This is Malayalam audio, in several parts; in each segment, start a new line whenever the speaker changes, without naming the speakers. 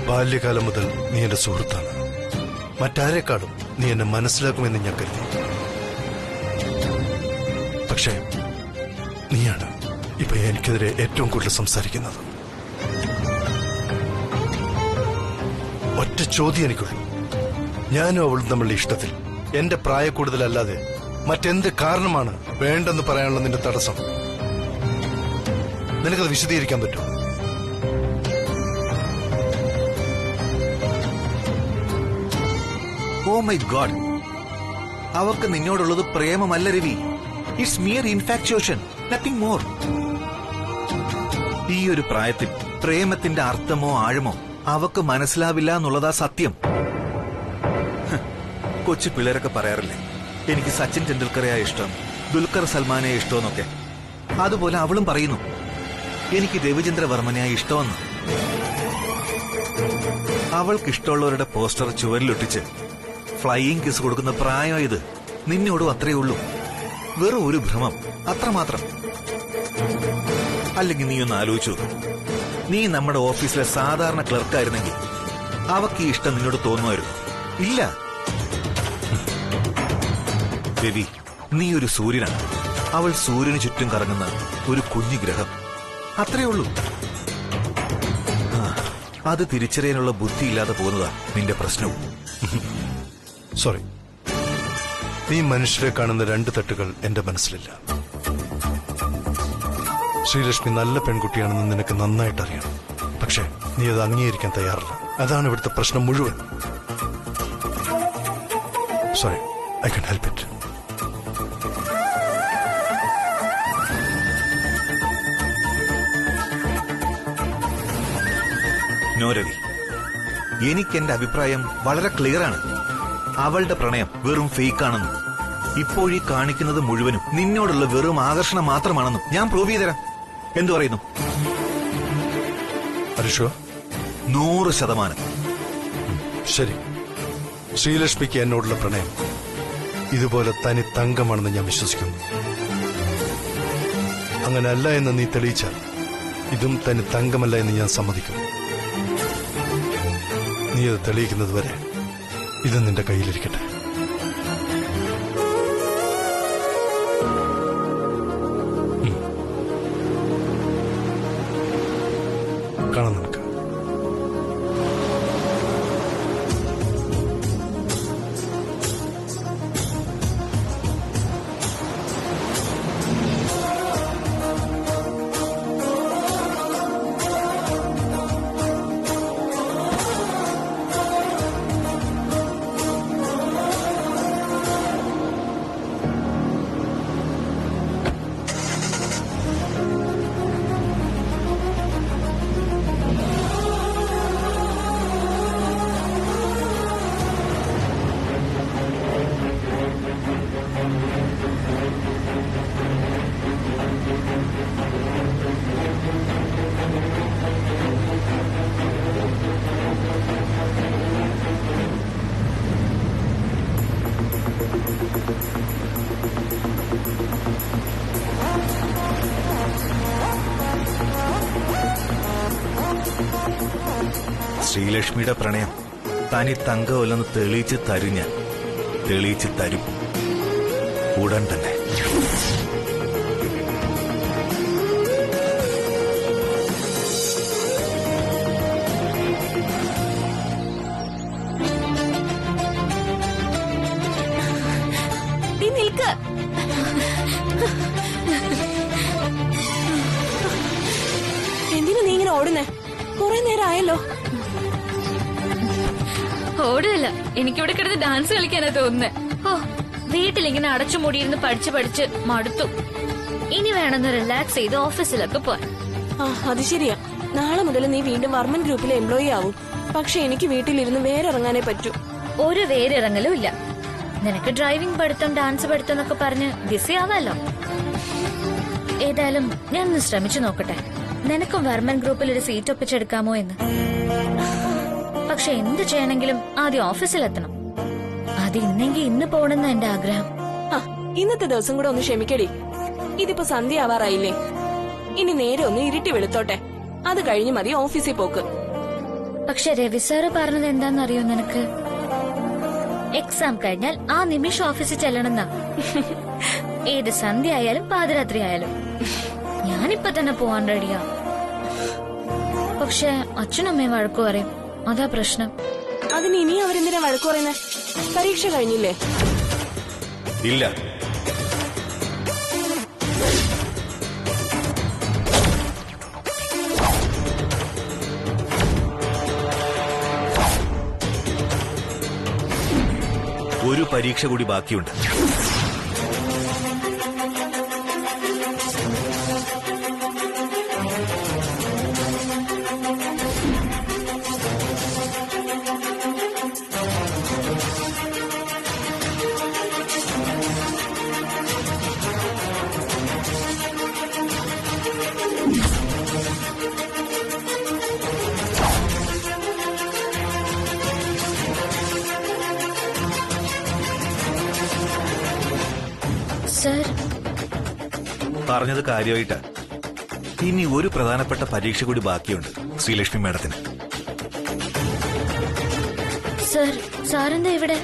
ബാല്യകാലം മുതൽ നീ എന്റെ സുഹൃത്താണ്. മറ്റാരെക്കാളും നീ എന്നെ മനസ്സിലാക്കുമെന്ന് ഞാൻ കരുതി. പക്ഷേ നീയാണ് ഇപ്പൊ എനിക്കെതിരെ ഏറ്റവും കൂടുതൽ സംസാരിക്കുന്നത്. ഒറ്റ ചോദ്യം എനിക്കുള്ളൂ. ഞാനും അവളും തമ്മിലുള്ള ഇഷ്ടത്തിൽ എന്റെ പ്രായ കൂടുതലല്ലാതെ മറ്റെന്ത് കാരണമാണ് വേണ്ടെന്ന് പറയാനുള്ള നിന്റെ തടസ്സം? നിനക്കത് വിശദീകരിക്കാൻ പറ്റുമോ?
ഓ മൈ ഗോഡ്, അവർക്ക് നിന്നോടുള്ളത് പ്രേമമല്ല Ravi. It's mere infatuation, nothing more. ഈ ഒരു പ്രായത്തിൽ പ്രേമത്തിന്റെ അർത്ഥമോ ആഴമോ അവക്ക് മനസ്സിലാവില്ല എന്നുള്ളതാ സത്യം. കൊച്ചു പിള്ളേരൊക്കെ പറയാറില്ലേ, എനിക്ക് സച്ചിൻ ടെണ്ടുൽക്കറെയാ ഇഷ്ടം, ദുൽഖർ സൽമാനെ ഇഷ്ടമെന്നൊക്കെ. അതുപോലെ അവളും പറയുന്നു, എനിക്ക് രവിചന്ദ്ര വർമ്മനെയാ ഇഷ്ടമെന്ന്. അവൾക്കിഷ്ടമുള്ളവരുടെ പോസ്റ്റർ ചുവരിലൊട്ടിച്ച് ഫ്ലൈയിങ് കിസ് കൊടുക്കുന്ന പ്രായം ഇത്. നിന്നോടും അത്രയേ ഉള്ളൂ. വെറും ഒരു ഭ്രമം, അത്രമാത്രം. അല്ലെങ്കിൽ നീ ഒന്ന് ആലോചിച്ചു, നീ നമ്മുടെ ഓഫീസിലെ സാധാരണ ക്ലർക്കായിരുന്നെങ്കിൽ അവക്ക് ഈ ഇഷ്ടം നിന്നോട് തോന്നുമായിരുന്നു? ഇല്ല. രവി, നീ ഒരു സൂര്യനാണ്. അവൾ സൂര്യന് ചുറ്റും കറങ്ങുന്ന ഒരു കുഞ്ഞു ഗ്രഹം, അത്രയേ ഉള്ളൂ. അത് തിരിച്ചറിയാനുള്ള ബുദ്ധിയില്ലാതെ പോകുന്നതാ നിന്റെ പ്രശ്നവും.
സോറി, നീ മനുഷ്യരെ കാണുന്ന രണ്ട് തട്ടുകൾ എന്റെ മനസ്സിലില്ല. ശ്രീലക്ഷ്മി നല്ല പെൺകുട്ടിയാണെന്ന് നിനക്ക് നന്നായിട്ട് അറിയണം. പക്ഷെ നീ അത് അംഗീകരിക്കാൻ തയ്യാറല്ല. അതാണ് ഇവിടുത്തെ പ്രശ്നം മുഴുവൻ. Sorry, I can help it.
No Ravi, എനിക്കെന്റെ അഭിപ്രായം വളരെ ക്ലിയറാണ്. അവളുടെ പ്രണയം വെറും ഫേക്കാണെന്നും ഇപ്പോഴീ കാണിക്കുന്നത് മുഴുവനും നിന്നോടുള്ള വെറും ആകർഷണം മാത്രമാണെന്നും ഞാൻ പ്രൂവ് ചെയ്തുതരാം. എന്തു പറയുന്നു? 100%.
ശരി, ശ്രീലക്ഷ്മിക്ക് എന്നോടുള്ള പ്രണയം ഇതുപോലെ തനി തങ്കമാണെന്ന് ഞാൻ വിശ്വസിക്കുന്നു. അങ്ങനെ അല്ല എന്ന് നീ തെളിയിച്ചാൽ ഇതും തനി തങ്കമല്ല എന്ന് ഞാൻ സമ്മതിക്കും. നീ അത് തെളിയിക്കുന്നത് വരെ ഇത് നിന്റെ കയ്യിലിരിക്കട്ടെ. കാണാം നമുക്ക്.
ശ്രീലക്ഷ്മിയുടെ പ്രണയം തനി തങ്കമല്ലെന്ന് തെളിയിച്ച് തരും. ഞാൻ തെളിയിച്ച് തരും ഉടൻ തന്നെ.
എന്തിനു നീ ഇങ്ങനെ ഓടുന്നേ? കുറെ നേരം ആയല്ലോ.
ഓടുകയല്ല, എനിക്കിവിടെ കിടന്ന് ഡാൻസ് കളിക്കാനാ തോന്നുന്നേ. ഓ, വീട്ടിലിങ്ങനെ അടച്ചുമൂടിയിരുന്ന് പഠിച്ച് മടുത്തു. ഇനി വേണമെന്ന് റിലാക്സ് ചെയ്ത് ഓഫീസിലൊക്കെ പോവാൻ.
അത് ശരിയാ. നാളെ മുതൽ നീ വീണ്ടും വർമ്മൻ ഗ്രൂപ്പിലെ എംപ്ലോയി ആവും. പക്ഷെ എനിക്ക് വീട്ടിലിരുന്ന് വേറെ ഇറങ്ങാനേ പറ്റൂ.
ഒരു വേരിറങ്ങലും ഇല്ല. നിനക്ക് ഡ്രൈവിംഗ് പഠിത്തം, ഡാൻസ് പഠിത്തം എന്നൊക്കെ പറഞ്ഞ് ബിസി ആവാലോ. ഏതായാലും ഞാനൊന്ന് ശ്രമിച്ചു നോക്കട്ടെ, നിനക്കും വർമ്മൻ ഗ്രൂപ്പിൽ ഒരു സീറ്റ് ഒപ്പിച്ചെടുക്കാമോ എന്ന്. പക്ഷെ എന്ത് ചെയ്യണമെങ്കിലും ആദ്യം ഓഫീസിലെത്തണം. അത് ഇന്നെങ്കിൽ ഇന്ന് പോണെന്ന് എന്റെ ആഗ്രഹം.
ഇന്നത്തെ ദിവസം കൂടെ ഒന്ന് ക്ഷമിക്കടി. ഇതിപ്പോ സന്ധ്യ ആവാറായില്ലേ? ഇനി നേരെ ഒന്ന് ഇരുട്ടി വെളുത്തോട്ടെ. അത് കഴിഞ്ഞ് മതി ഓഫീസിൽ പോക്ക്.
പക്ഷെ രവി സാറ് പറഞ്ഞത് എന്താണെന്നറിയോ നിനക്ക്? എക്സാം കഴിഞ്ഞാൽ ആ നിമിഷം ഓഫീസിൽ ചെല്ലണമെന്നാ. ഏത് സന്ധ്യ ആയാലും പാതിരാത്രി ആയാലും. ഞാനിപ്പൊ തന്നെ പോവാൻ റെഡിയാ. പക്ഷെ അച്ഛനമ്മയും വഴക്കു പറയും, അതാ പ്രശ്നം.
അതിന് ഇനി അവരെന്തിനാ വഴക്കു പറയുന്നത്? പരീക്ഷ കഴിഞ്ഞില്ലേ?
ഇല്ല. ഒരു പരീക്ഷ കൂടി ബാക്കിയുണ്ട്.
സർ,
പറഞ്ഞത് കാര്യമായിട്ടാ. ഇനി ഒരു പ്രധാനപ്പെട്ട പരീക്ഷ കൂടി ബാക്കിയുണ്ട് ശ്രീലക്ഷ്മി മാഡത്തിന്.
സർ, സാറെന്താ ഇവിടെ?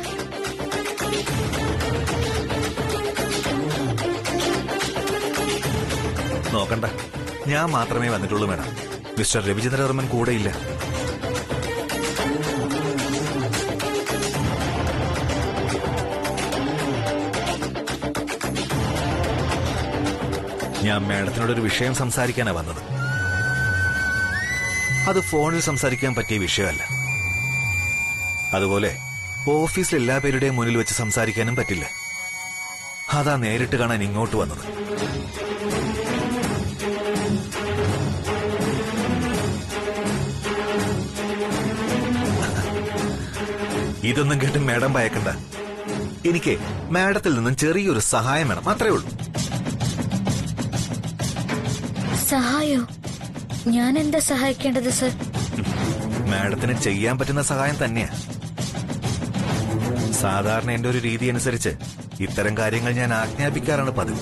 നോക്കണ്ട, ഞാൻ മാത്രമേ വന്നിട്ടുള്ളൂ മാഡം. മിസ്റ്റർ രവിചന്ദ്രവർമ്മൻ കൂടെയില്ല. ഞാൻ മാഡത്തിനോടൊരു വിഷയം സംസാരിക്കാനാ വന്നത്. അത് ഫോണിൽ സംസാരിക്കാൻ പറ്റിയ വിഷയമല്ല. അതുപോലെ ഓഫീസിൽ എല്ലാ പേരുടെയും മുന്നിൽ വെച്ച് സംസാരിക്കാനും പറ്റില്ല. അതാ നേരിട്ട് കാണാൻ ഇങ്ങോട്ട് വന്നത്. ഇതൊന്നും കേട്ട് മാഡം ഭയക്കണ്ട. എനിക്ക് മാഡത്തിൽ നിന്നും ചെറിയൊരു സഹായം വേണം, അത്രേ ഉള്ളൂ.
സഹായോ? ഞാൻ എന്താ സഹായിക്കേണ്ടത് സർ?
മാഡത്തിന് ചെയ്യാൻ പറ്റുന്ന സഹായം തന്നെയാ. സാധാരണ എന്റെ ഒരു രീതി അനുസരിച്ച് ഇത്തരം കാര്യങ്ങൾ ഞാൻ ആജ്ഞാപിക്കാറാണ് പതിവ്.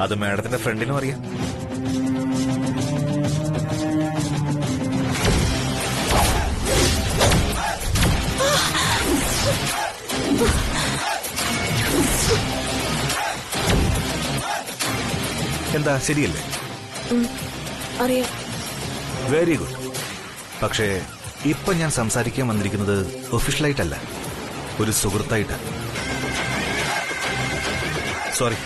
അത് മാഡത്തിന്റെ ഫ്രണ്ടിനും അറിയാം. എന്താ, ശരിയല്ലേ?
അറിയാം.
Very good. പക്ഷേ ഇപ്പൊ ഞാൻ സംസാരിക്കാൻ വന്നിരിക്കുന്നത് ഒഫീഷ്യലായിട്ടല്ല, ഒരു സുഹൃത്തായിട്ടാണ്. സോറി.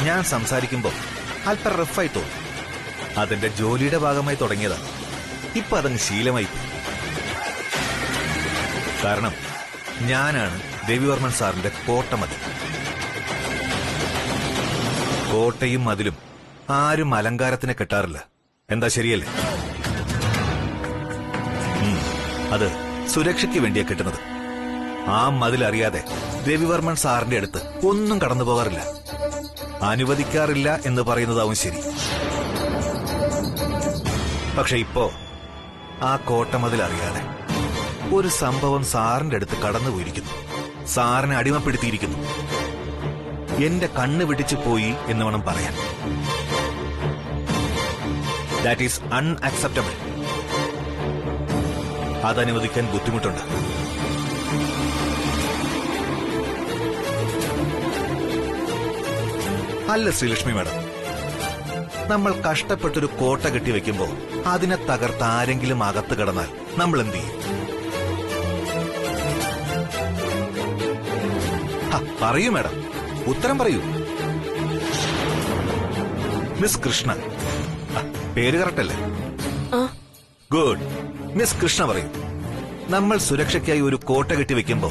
ഞാൻ സംസാരിക്കുമ്പോൾ അല്പം റഫായി തോന്നും. അതെന്റെ ജോലിയുടെ ഭാഗമായി തുടങ്ങിയതാണ്. ഇപ്പൊ അതങ്ങ് ശീലമായി. കാരണം ഞാനാണ് രവിവർമ്മൻ സാറിന്റെ കോട്ടമതിൽ. കോട്ടയും മതിലും ആരും അലങ്കാരത്തിന് കെട്ടാറില്ല. എന്താ, ശരിയല്ലേ? അത് സുരക്ഷയ്ക്ക് വേണ്ടിയാ കെട്ടുന്നത്. ആ മതിലറിയാതെ രവിവർമ്മൻ സാറിന്റെ അടുത്ത് ഒന്നും കടന്നു പോകാറില്ല. അനുവദിക്കാറില്ല എന്ന് പറയുന്നതാവും ശരി. പക്ഷെ ഇപ്പോ ആ കോട്ടമതിൽ അറിയാതെ ഒരു സംഭവം സാറിന്റെ അടുത്ത് കടന്നുപോയിരിക്കുന്നു. സാറിനെ അടിമപ്പെടുത്തിയിരിക്കുന്നു. എന്റെ കണ്ണ് വെട്ടിച്ചു പോയി എന്ന് വേണം പറയാൻ. That is unacceptable. അതനുവദിക്കാൻ ബുദ്ധിമുട്ടുണ്ട്. അല്ല ശ്രീലക്ഷ്മി മാഡം, നമ്മൾ കഷ്ടപ്പെട്ടൊരു കോട്ട കെട്ടി വെക്കുമ്പോ അതിനെ തകർത്ത് ആരെങ്കിലും അകത്ത് കടന്നാൽ നമ്മൾ എന്ത് ചെയ്യും? പറയൂ മാഡം, ഉത്തരം പറയൂ. മിസ് കൃഷ്ണ, പേര് കറക്റ്റ് അല്ലേ? ഗുഡ്. മിസ് കൃഷ്ണ പറയൂ, നമ്മൾ സുരക്ഷയ്ക്കായി ഒരു കോട്ട കെട്ടി വെക്കുമ്പോ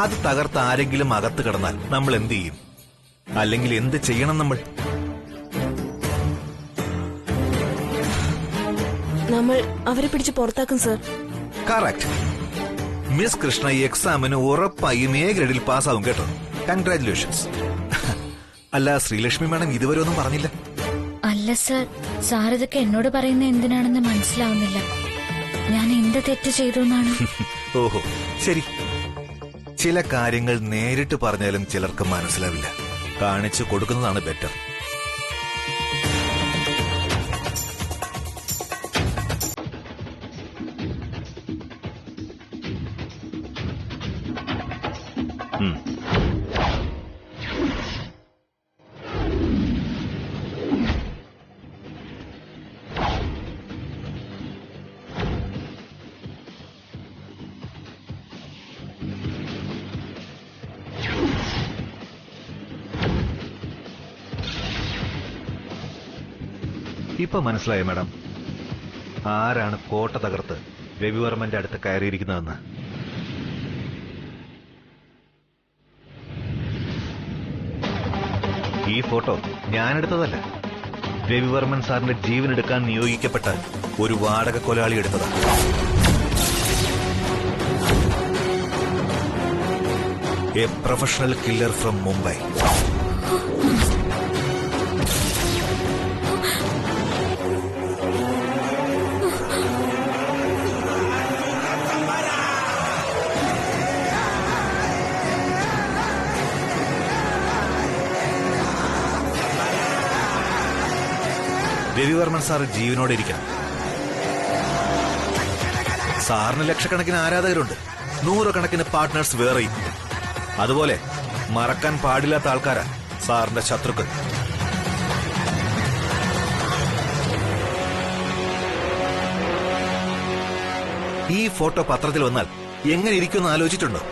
അത് തകർത്ത് ആരെങ്കിലും അകത്ത് കടന്നാൽ നമ്മൾ എന്ത് ചെയ്യും? അല്ലെങ്കിൽ എന്ത് ചെയ്യണം നമ്മൾ?
നമ്മൾ അവരെ പിടിച്ച് പുറത്താക്കും സർ.
കറക്റ്റ്. മിസ് കൃഷ്ണ ഈ എക്സാമിന് ഉറപ്പായും എ ഗ്രേഡിൽ പാസ്സാവും കേട്ടോ. കൺഗ്രാറ്റുലേഷൻസ്. അല്ല, ശ്രീലക്ഷ്മി മാഡം ഇതുവരെ ഒന്നും പറഞ്ഞില്ല.
അല്ല സർ, സാർ ഇതൊക്കെ എന്നോട് പറയുന്ന എന്തിനാണെന്ന് മനസ്സിലാവുന്നില്ല. ഞാൻ എന്ത് തെറ്റ് ചെയ്തു എന്നാണ്?
ഓഹോ, ശരി. ചില കാര്യങ്ങൾ നേരിട്ട് പറഞ്ഞാലും ചിലർക്ക് മനസ്സിലാവില്ല. കാണിച്ചു കൊടുക്കുന്നതാണ് ബെറ്റർ. ഇപ്പൊ മനസ്സിലായോ മാഡം ആരാണ് കോട്ട തകർത്ത് രവിവർമ്മന്റെ അടുത്ത് കയറിയിരിക്കുന്നതെന്ന്? ഈ ഫോട്ടോ ഞാനെടുത്തതല്ല, രവിവർമ്മൻ സാറിന്റെ ജീവനെടുക്കാൻ നിയോഗിക്കപ്പെട്ട ഒരു വാടക കൊലയാളി എടുത്തതാണ്. A professional killer from Mumbai. Ravivarman sir ജീവനോടെ ഇരിക്കണം. സാറിന് ലക്ഷക്കണക്കിന് ആരാധകരുണ്ട്, നൂറുകണക്കിന് പാർട്ട്നേഴ്സ് വേറെയും. അതുപോലെ മറക്കാൻ പാടില്ലാത്ത ആൾക്കാരാ സാറിന്റെ ശത്രുക്കൾ. ഈ ഫോട്ടോ പത്രത്തിൽ വന്നാൽ എങ്ങനെ ഇരിക്കുമെന്ന് ആലോചിച്ചിട്ടുണ്ടോ?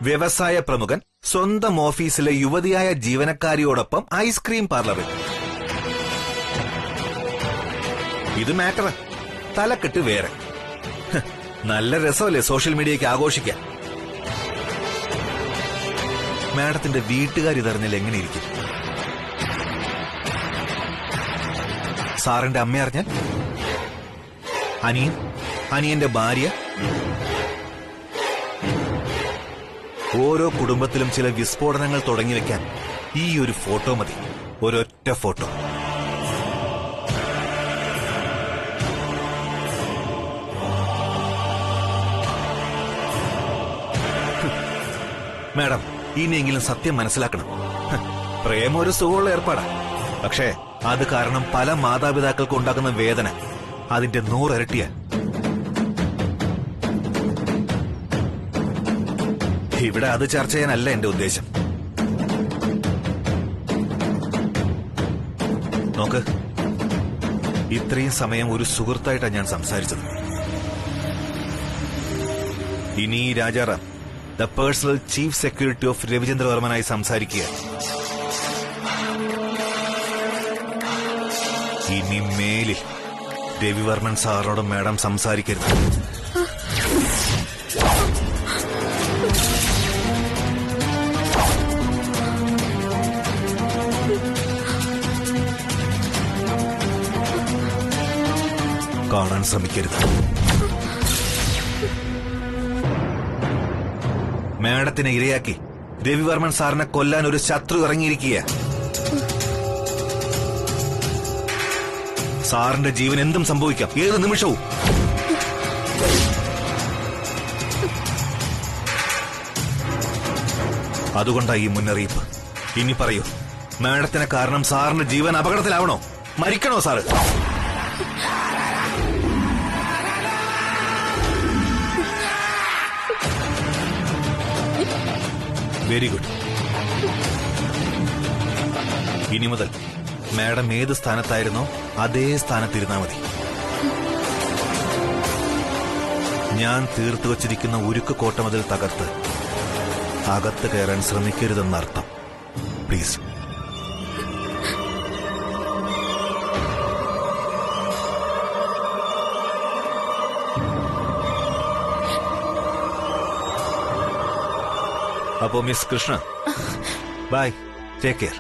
വ്യവസായ പ്രമുഖൻ സ്വന്തം ഓഫീസിലെ യുവതിയായ ജീവനക്കാരിയോടൊപ്പം ഐസ്ക്രീം പാർലറിൽ. ഇത് മാറ്റർ, തലക്കെട്ട് വേറെ. നല്ല രസമല്ലേ സോഷ്യൽ മീഡിയയ്ക്ക് ആഘോഷിക്കാൻ? മാഡത്തിന്റെ വീട്ടുകാർ ഇതറിഞ്ഞാൽ എങ്ങനെ ഇരിക്കും? സാറിന്റെ അമ്മ അറിഞ്ഞാൽ? അനിയന്റെ ഭാര്യ? ഓരോ കുടുംബത്തിലും ചില വിസ്ഫോടനങ്ങൾ തുടങ്ങി വെക്കാൻ ഈ ഒരു ഫോട്ടോ മതി, ഒരൊറ്റ ഫോട്ടോ. മാഡം, ഇനിയെങ്കിലും സത്യം മനസ്സിലാക്കണം. പ്രേമം ഒരു സുഖമുള്ള ഏർപ്പാടാ, പക്ഷേ അത് കാരണം പല മാതാപിതാക്കൾക്കും ഉണ്ടാകുന്ന വേദന അതിന്റെ 100 ഇരട്ടിയാ. ഇവിടെ അത് ചർച്ച ചെയ്യാനല്ല എന്റെ ഉദ്ദേശം. നോക്ക്, ഇത്രയും സമയം ഒരു സുഹൃത്തായിട്ടാണ് ഞാൻ സംസാരിച്ചത്. ഇനി Rajaram the personal chief security of രവിചന്ദ്രവർമ്മനായി സംസാരിക്കുക. ഇനി മേലിൽ രവിവർമ്മൻ സാറിനോട് മാഡം സംസാരിക്കരുത്. കാണാൻ ശ്രമിക്കരുത്. മാഡത്തിനെ ഇരയാക്കി രവിവർമ്മൻ സാറിനെ കൊല്ലാൻ ഒരു ശത്രു ഇറങ്ങിയിരിക്കുക. സാറിന്റെ ജീവൻ എന്തും സംഭവിക്കാം, ഏത് നിമിഷവും. അതുകൊണ്ടാണ് ഈ മുന്നറിയിപ്പ്. ഇനി പറയൂ, മാഡത്തിന് കാരണം സാറിന്റെ ജീവൻ അപകടത്തിലാവണോ? മരിക്കണോ സാറ്? Very good. ഇനി മുതൽ മാഡം ഏത് സ്ഥാനത്തായിരുന്നോ അതേ സ്ഥാനത്തിരുന്നാ മതി. ഞാൻ തീർത്തു വച്ചിരിക്കുന്ന ഉരുക്ക് കോട്ടമതിൽ തകർത്ത് അകത്ത് കയറാൻ ശ്രമിക്കരുതെന്നർത്ഥം. പ്ലീസ്. അപ്പോ miss Krishna, bye, take care.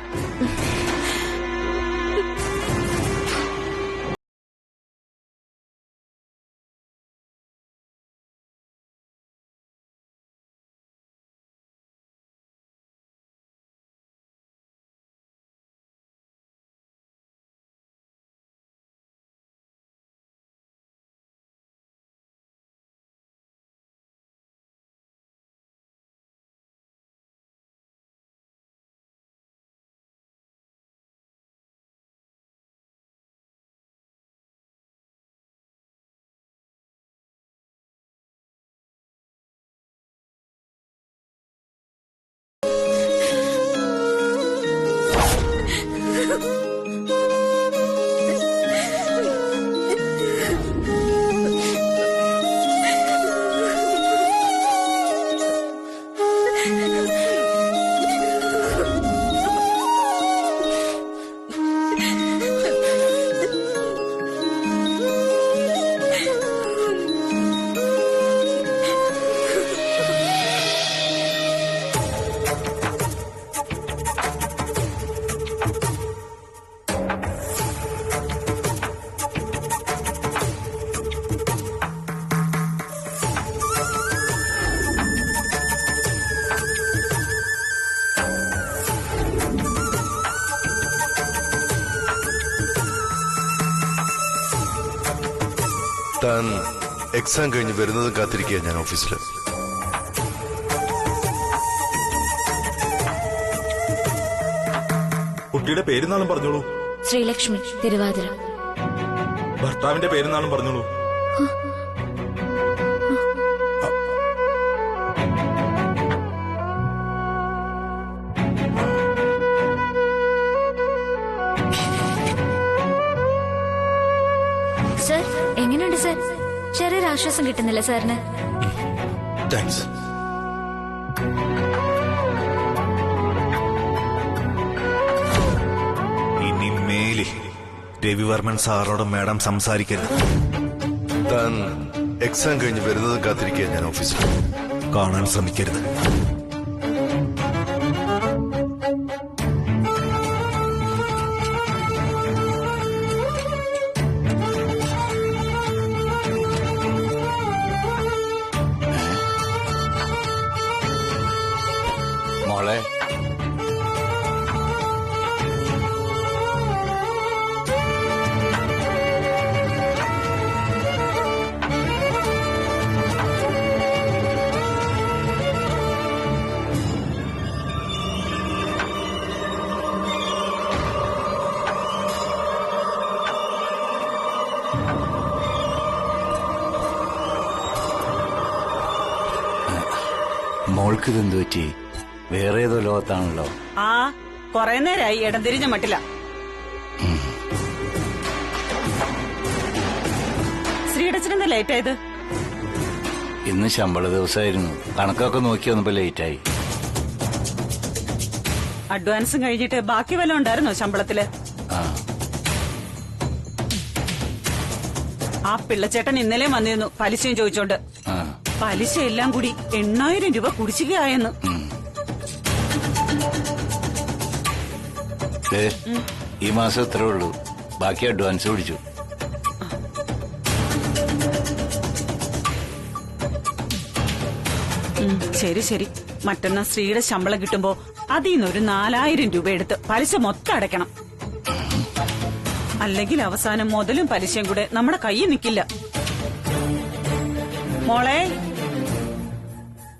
താൻ എക്സാം കഴിഞ്ഞ് വരുന്നതും കാത്തിരിക്കുക ഞാൻ ഓഫീസിൽ.
കുട്ടിയുടെ പേരുന്നാളും പറഞ്ഞോളൂ.
ശ്രീലക്ഷ്മി, തിരുവാതിര.
ഭർത്താവിന്റെ പേരുന്നാളും പറഞ്ഞോളൂ.
സർ, എങ്ങനെയുണ്ട് സർ? ചെറിയൊരു ആശ്വാസം കിട്ടുന്നില്ല സാറിന്?
താങ്ക്സ്.
ഇനി മേലിൽ രവിവർമ്മൻ സാറോട് മാഡം സംസാരിക്കരുത്.
താൻ എക്സാം കഴിഞ്ഞ് വരുന്നതും കാത്തിരിക്കുക ഞാൻ ഓഫീസിൽ.
കാണാൻ ശ്രമിക്കരുത്.
മോളെ, മോൾക്കിതെന്തു പറ്റി? വേറെ ഏതോ ലോകത്താണല്ലോ.
ആ, കൊറേ നേരായി ഇടം തിരിഞ്ഞ മട്ടില്ല. ശ്രീടച്ചനെന്താ ലേറ്റ് ആയത്?
ഇന്ന് ശമ്പള ദിവസമായിരുന്നു. കണക്കൊക്കെ നോക്കി വന്നപ്പോ ലേറ്റായി.
അഡ്വാൻസും കഴിഞ്ഞിട്ട് ബാക്കി വല്ലതും ഉണ്ടായിരുന്നോ ശമ്പളത്തില്?
ആ,
ആ പിള്ളച്ചേട്ടൻ ഇന്നലെ വന്നിരുന്നു പലിശയും ചോദിച്ചോണ്ട്.
ആ,
പലിശ എല്ലാം കൂടി 8,000 രൂപ കുടിശ്ശികയായെന്ന്.
ദേ, ഈ മാസം ഇത്രേ ഉള്ളൂ. ബാക്കി അഡ്വാൻസ് പിടിച്ചു.
ശരി ശരി. മറ്റന്നാ സ്ത്രീയുടെ ശമ്പളം കിട്ടുമ്പോ അതിന്നൊരു 4,000 രൂപ എടുത്ത് പലിശ മൊത്തം അടയ്ക്കണം. അല്ലെങ്കിൽ അവസാനം മുതലും പലിശയും കൂടെ നമ്മുടെ കയ്യിൽ നിൽക്കില്ല. മോളെ,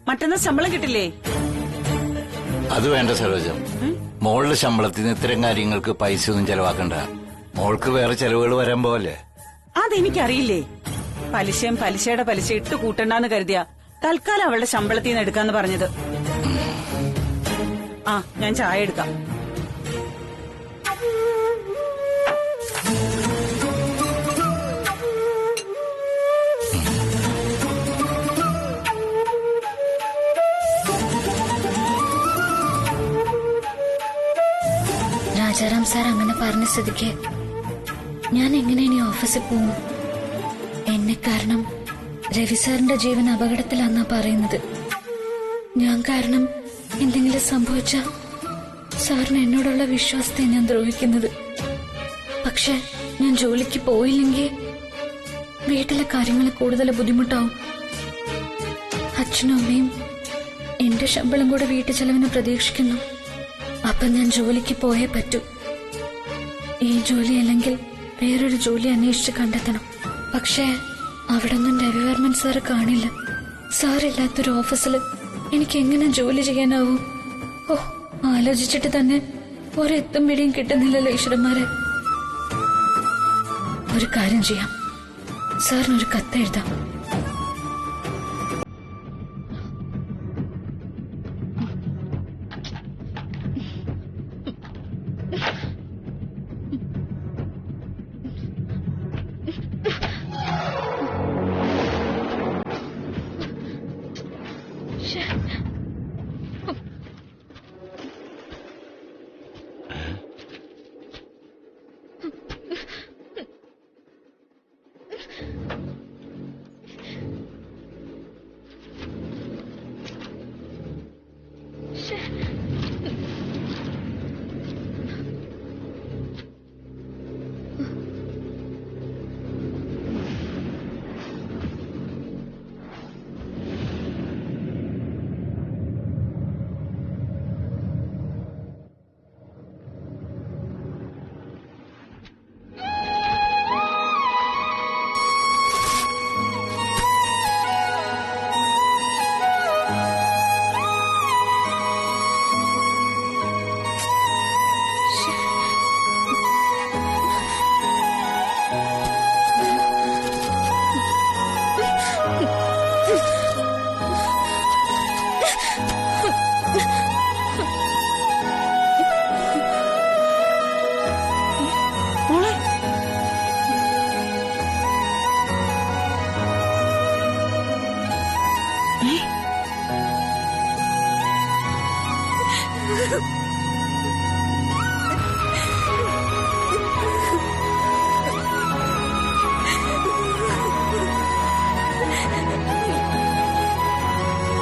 മറ്റന്നാ ശമ്പളം കിട്ടില്ലേ?
അത് വേണ്ട സരോജം. മോളുടെ ശമ്പളത്തിൽ നിന്ന് ഇത്തരം കാര്യങ്ങൾക്ക് പൈസ ഒന്നും ചെലവാക്കണ്ട. മോൾക്ക് വേറെ ചെലവുകൾ വരാൻ പോവല്ലേ?
അതെനിക്കറിയില്ലേ. പലിശയും പലിശയുടെ പലിശ ഇട്ട് കൂട്ടണ്ടെന്ന് കരുതിയ തൽക്കാലം അവളുടെ ശമ്പളത്തിൽ നിന്ന് എടുക്കാന്ന് പറഞ്ഞത്. ആ, ഞാൻ ചായ എടുക്കാം.
രാജാറാം സാർ അങ്ങനെ പറഞ്ഞ സ്ഥിതിക്ക് ഞാൻ എങ്ങനെ ഇനി ഓഫീസിൽ പോകും? എന്നെ കാരണം രവി സാറിന്റെ ജീവൻ അപകടത്തിലാന്നാ പറയുന്നത്. ഞാൻ കാരണം എന്തെങ്കിലും സംഭവിച്ച സാറിന് എന്നോടുള്ള വിശ്വാസത്തെ ഞാൻ ദ്രോഹിക്കുന്നത്. പക്ഷെ ഞാൻ ജോലിക്ക് പോയില്ലെങ്കിൽ വീട്ടിലെ കാര്യങ്ങൾ കൂടുതൽ ബുദ്ധിമുട്ടാവും. അച്ഛനും അമ്മയും എന്റെ ശമ്പളം കൂടെ വീട്ടു ചെലവിന് പ്രതീക്ഷിക്കുന്നു. അപ്പൊ ഞാൻ ജോലിക്ക് പോയേ പറ്റൂ. ഈ ജോലി അല്ലെങ്കിൽ വേറൊരു ജോലി അന്വേഷിച്ച് കണ്ടെത്തണം. പക്ഷേ അവിടെ ഒന്നും രവിവർമ്മൻ സാറ് കാണില്ല. സാറില്ലാത്തൊരു ഓഫീസിൽ എനിക്ക് എങ്ങനെ ജോലി ചെയ്യാനാവും? ഓ, ആലോചിച്ചിട്ട് തന്നെ ഒരെത്തും പിടിയും കിട്ടുന്നില്ലല്ലോ ഈശ്വരന്മാരെ. ഒരു കാര്യം ചെയ്യാം, സാറിനൊരു കത്തെഴുതാം.
ആ